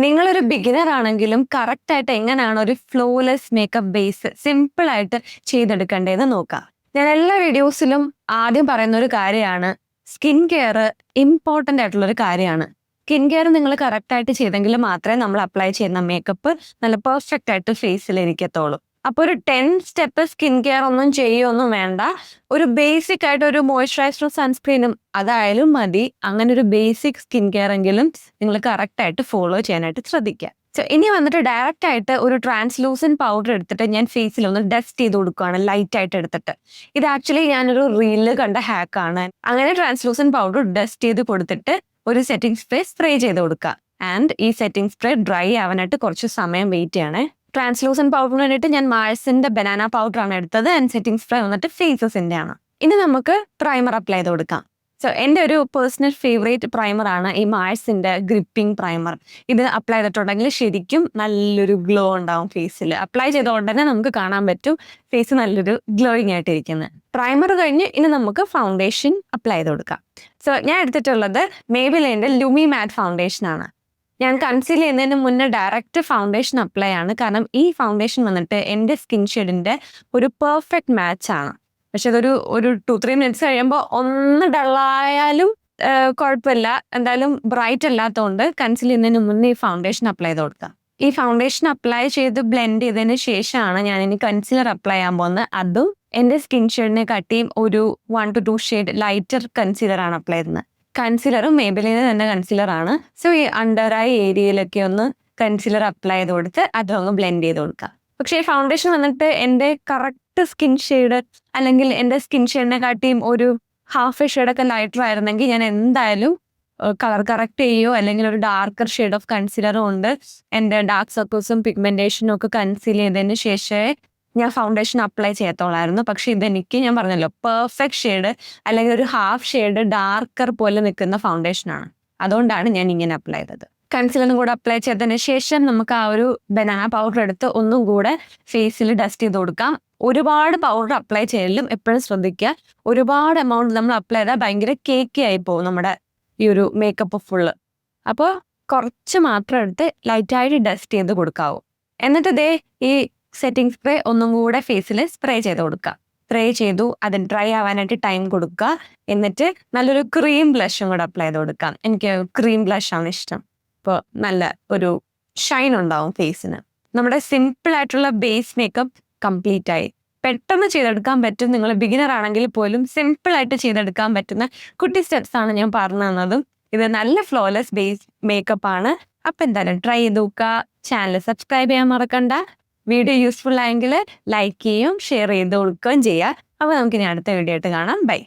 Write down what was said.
നിങ്ങളൊരു ബിഗിനർ ആണെങ്കിലും കറക്റ്റ് ആയിട്ട് എങ്ങനെയാണ് ഒരു ഫ്ലോലെസ് മേക്കപ്പ് ബേസ് സിമ്പിൾ ആയിട്ട് ചെയ്തെടുക്കേണ്ടതെന്ന് നോക്കാം. ഞാൻ എല്ലാ വീഡിയോസിലും ആദ്യം പറയുന്ന ഒരു കാര്യമാണ്, സ്കിൻ കെയർ ഇമ്പോർട്ടൻ്റ് ആയിട്ടുള്ള ഒരു കാര്യമാണ്. സ്കിൻ കെയർ നിങ്ങൾ കറക്റ്റ് ആയിട്ട് ചെയ്തെങ്കിൽ മാത്രമേ നമ്മൾ അപ്ലൈ ചെയ്യുന്ന മേക്കപ്പ് നല്ല പെർഫെക്റ്റ് ആയിട്ട് ഫേസിൽ ഇരിക്കത്തുള്ളൂ. അപ്പൊ ഒരു 10 സ്റ്റെപ്പ് സ്കിൻ കെയർ ഒന്നും ചെയ്യൊന്നും വേണ്ട. ഒരു ബേസിക് ആയിട്ട് ഒരു മോയ്സ്ചറൈസറും സൺസ്ക്രീനും അതായാലും മതി. അങ്ങനെ ഒരു ബേസിക് സ്കിൻ കെയർ എങ്കിലും നിങ്ങൾ കറക്റ്റ് ആയിട്ട് ഫോളോ ചെയ്യാനായിട്ട് ശ്രദ്ധിക്കുക. ഇനി വന്നിട്ട് ഡയറക്റ്റ് ആയിട്ട് ഒരു ട്രാൻസ്ലൂസൻ പൗഡർ എടുത്തിട്ട് ഞാൻ ഫേസിൽ ഒന്ന് ഡസ്റ്റ് ചെയ്ത് കൊടുക്കുകയാണ്, ലൈറ്റ് ആയിട്ട് എടുത്തിട്ട്. ഇത് ആക്ച്വലി ഞാനൊരു റീലിൽ കണ്ട ഹാക്കാണ്. അങ്ങനെ ട്രാൻസ്ലൂസൻ പൗഡർ ഡസ്റ്റ് ചെയ്ത് കൊടുത്തിട്ട് ഒരു സെറ്റിംഗ് സ്പ്രേ ചെയ്ത് കൊടുക്കുക. ആൻഡ് ഈ സെറ്റിംഗ് സ്പ്രേ ഡ്രൈ ആവാനായിട്ട് കുറച്ച് സമയം വെയിറ്റ് ചെയ്യണേ. ട്രാൻസ്ലൂസൻ പൗഡറിന് വേണ്ടിയിട്ട് ഞാൻ മാഴ്സിന്റെ ബനാന പൗഡർ ആണ് എടുത്തത്. ആൻഡ് സെറ്റിംഗ് സ്പ്രേ വന്നിട്ട് ഫേസസിന്റെ ആണ്. ഇനി നമുക്ക് പ്രൈമർ അപ്ലൈ ചെയ്ത് കൊടുക്കാം. എൻ്റെ ഒരു പേഴ്സണൽ ഫേവറേറ്റ് പ്രൈമർ ആണ് ഈ മാഴ്സിന്റെ ഗ്രിപ്പിംഗ് പ്രൈമർ. ഇത് അപ്ലൈ ചെയ്തിട്ടുണ്ടെങ്കിൽ ശരിക്കും നല്ലൊരു ഗ്ലോ ഉണ്ടാവും ഫേസിൽ. അപ്ലൈ ചെയ്ത ഉടനെ നമുക്ക് കാണാൻ പറ്റും ഫേസ് നല്ലൊരു ഗ്ലോയിങ് ആയിട്ടിരിക്കുന്നത്. പ്രൈമർ കഴിഞ്ഞ് ഇനി നമുക്ക് ഫൗണ്ടേഷൻ അപ്ലൈ ചെയ്ത് കൊടുക്കാം. ഞാൻ എടുത്തിട്ടുള്ളത് മേബിലിന്റെ ലൂമി മാറ്റ് ഫൗണ്ടേഷൻ ആണ്. ഞാൻ കൺസീൽ ചെയ്യുന്നതിന് മുന്നേ ഡയറക്റ്റ് ഫൗണ്ടേഷൻ അപ്ലൈ ആണ്. കാരണം ഈ ഫൗണ്ടേഷൻ വന്നിട്ട് എൻ്റെ സ്കിൻ ഷെയ്ഡിന്റെ ഒരു പെർഫെക്റ്റ് മാച്ച് ആണ്. പക്ഷെ അതൊരു 2-3 മിനിറ്റ്സ് കഴിയുമ്പോൾ ഒന്ന് ഡള്ളായാലും കുഴപ്പമില്ല. എന്തായാലും ബ്രൈറ്റ് അല്ലാത്തതുകൊണ്ട് കൺസീൽ ചെയ്യുന്നതിന് മുന്നേ ഈ ഫൗണ്ടേഷൻ അപ്ലൈ ചെയ്ത് കൊടുക്കാം. ഈ ഫൗണ്ടേഷൻ അപ്ലൈ ചെയ്ത് ബ്ലെൻഡ് ചെയ്തതിന് ശേഷമാണ് ഞാൻ ഇനി കൺസീലർ അപ്ലൈ ചെയ്യാൻ പോകുന്നത്. അതും എൻ്റെ സ്കിൻ ഷെയ്ഡിനെ കാട്ടിയും ഒരു 1 to 2 ഷെയ്ഡ് ലൈറ്റർ കൺസീലർ ആണ് അപ്ലൈ ചെയ്യുന്നത്. കൺസീലറും മേബിലിന് തന്നെ കൺസീലർ ആണ്. ഈ അണ്ടർ ഐ ഏരിയയിലൊക്കെ ഒന്ന് കൺസീലർ അപ്ലൈ ചെയ്ത് കൊടുത്ത് അതൊന്ന് ബ്ലെൻഡ് ചെയ്ത് കൊടുക്കാം. പക്ഷേ ഈ ഫൗണ്ടേഷൻ വന്നിട്ട് എൻ്റെ കറക്റ്റ് സ്കിൻ ഷെയ്ഡ് അല്ലെങ്കിൽ എൻ്റെ സ്കിൻ ഷെയ്ഡിനെ കാട്ടിയും ഒരു ഹാഫ് ഷെയ്ഡൊക്കെ ലൈറ്റർ ആയിരുന്നെങ്കിൽ ഞാൻ എന്തായാലും കളർ കറക്റ്റ് ചെയ്യുമോ അല്ലെങ്കിൽ ഒരു ഡാർക്കർ ഷെയ്ഡ് ഓഫ് കൺസീലറും കൊണ്ട് എൻ്റെ ഡാർക്ക് സർക്കിൾസും പിഗ്മെന്റേഷനും ഒക്കെ കൺസീൽ ചെയ്തതിന് ശേഷമേ ഞാൻ ഫൗണ്ടേഷൻ അപ്ലൈ ചെയ്യത്തുള്ളായിരുന്നു. പക്ഷെ ഇതെനിക്ക് ഞാൻ പറഞ്ഞല്ലോ പെർഫെക്റ്റ് ഷെയ്ഡ് അല്ലെങ്കിൽ ഒരു ഹാഫ് ഷെയ്ഡ് ഡാർക്കർ പോലെ നിൽക്കുന്ന ഫൗണ്ടേഷനാണ്. അതുകൊണ്ടാണ് ഞാൻ ഇങ്ങനെ അപ്ലൈ ചെയ്തത്. കൺസീലറും കൂടെ അപ്ലൈ ചെയ്തതിന് ശേഷം നമുക്ക് ആ ഒരു ബനാന പൗഡർ എടുത്ത് ഒന്നും കൂടെ ഫേസിൽ ഡസ്റ്റ് ചെയ്ത് കൊടുക്കാം. ഒരുപാട് പൗഡർ അപ്ലൈ ചെയ്യലും എപ്പോഴും ശ്രദ്ധിക്കുക. ഒരുപാട് എമൗണ്ട് നമ്മൾ അപ്ലൈ ചെയ്താൽ ഭയങ്കര കേക്കി ആയി പോകും നമ്മുടെ ഈ ഒരു മേക്കപ്പ് ഫുള്ള്. അപ്പോൾ കുറച്ച് മാത്രം എടുത്ത് ലൈറ്റായിട്ട് ഡസ്റ്റ് ചെയ്ത് കൊടുക്കാവൂ. എന്നിട്ട് ദേ ഈ സെറ്റിംഗ് സ്പ്രേ ഒന്നും കൂടെ ഫേസിൽ സ്പ്രേ ചെയ്ത് കൊടുക്കുക. സ്പ്രേ ചെയ്തു, അത് ഡ്രൈ ആവാനായിട്ട് ടൈം കൊടുക്കുക. എന്നിട്ട് നല്ലൊരു ക്രീം ബ്ലഷും കൂടെ അപ്ലൈ ചെയ്ത് കൊടുക്കാം. എനിക്ക് ക്രീം ബ്ലഷ് ആണ് ഇഷ്ടം. ഇപ്പോൾ നല്ല ഒരു ഷൈൻ ഉണ്ടാവും ഫേസിന്. നമ്മുടെ സിമ്പിൾ ആയിട്ടുള്ള ബേസ് മേക്കപ്പ് കംപ്ലീറ്റ് ആയി. പെട്ടെന്ന് ചെയ്തെടുക്കാൻ പറ്റും. നിങ്ങൾ ബിഗിനർ ആണെങ്കിൽ പോലും സിമ്പിൾ ആയിട്ട് ചെയ്തെടുക്കാൻ പറ്റുന്ന കുട്ടി സ്റ്റെപ്സ് ആണ് ഞാൻ പറഞ്ഞു തന്നതും. ഇത് നല്ല ഫ്ലോലെസ് ബേസ് മേക്കപ്പ് ആണ്. അപ്പം എന്തായാലും ട്രൈ ചെയ്ത് നോക്കുക. ചാനൽ സബ്സ്ക്രൈബ് ചെയ്യാൻ മറക്കണ്ട. വീഡിയോ യൂസ്ഫുൾ ആയെങ്കിൽ ലൈക്ക് ചെയ്യും, ഷെയർ ചെയ്ത് കൊടുക്കുകയും ചെയ്യുക. അപ്പോൾ നമുക്കിനി അടുത്ത വീഡിയോ ആയിട്ട് കാണാം. ബൈ.